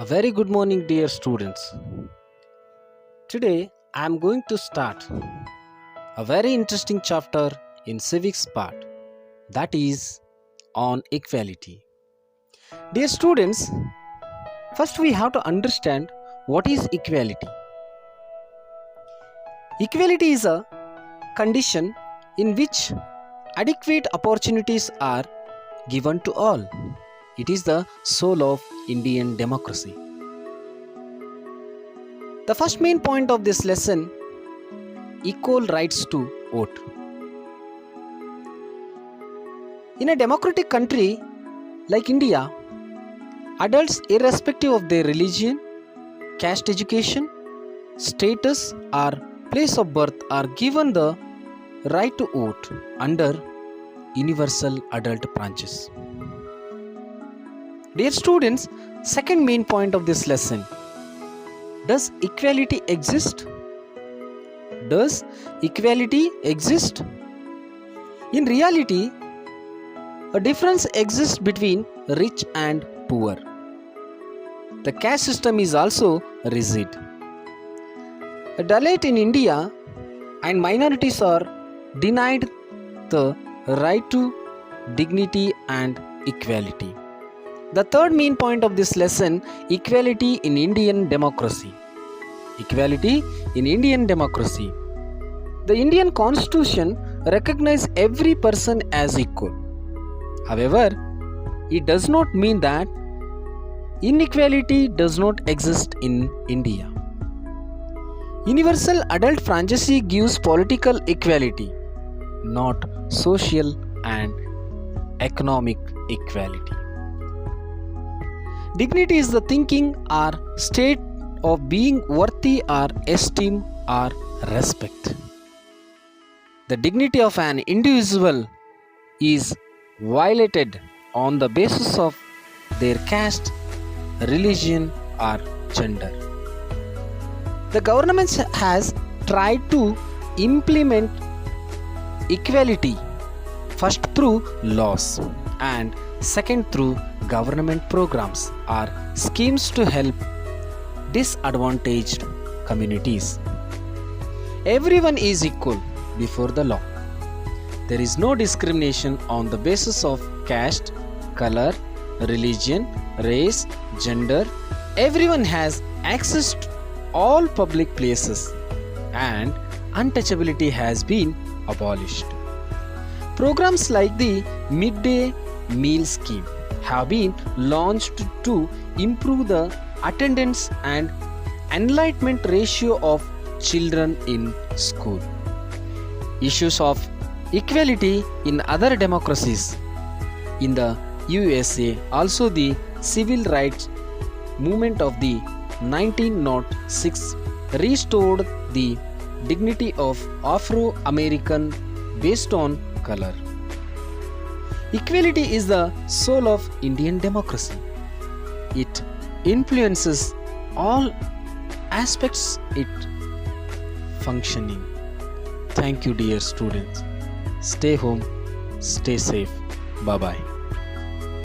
A very good morning, dear students. Today I am going to start a very interesting chapter in civics part, that is on equality. Dear students, first we have to understand what is equality. Equality is a condition in which adequate opportunities are given to all. It is the soul of Indian democracy. The first main point of this lesson: equal rights to vote. In a democratic country like India, adults, irrespective of their religion, caste, education, status, or place of birth, are given the right to vote under universal adult branches. Dear students, second main point of this lesson: does equality exist? Does equality exist? In reality, a difference exists between rich and poor. The caste system is also rigid. A Dalit in India and minorities are denied the right to dignity and equality. The third main point of this lesson: equality in Indian democracy. Equality in Indian democracy. The Indian Constitution recognizes every person as equal. However, it does not mean that inequality does not exist in India. Universal adult franchise gives political equality, not social and economic equality. Dignity is the thinking or state of being worthy or esteem or respect. The dignity of an individual is violated on the basis of their caste, religion, or gender. The government has tried to implement equality, first through laws and second through government programs or schemes to help disadvantaged communities. Everyone is equal before the law. There is no discrimination on the basis of caste, color, religion, race, gender. Everyone has access to all public places and untouchability has been abolished. Programs like the Midday Meal Scheme have been launched to improve the attendance and enlightenment ratio of children in school. Issues of equality in other democracies. In the USA, also the civil rights movement of the 1906 restored the dignity of Afro-American based on color. Equality is the soul of Indian democracy. It influences all aspects it functioning. Thank you, dear students. Stay home, stay safe. Bye bye.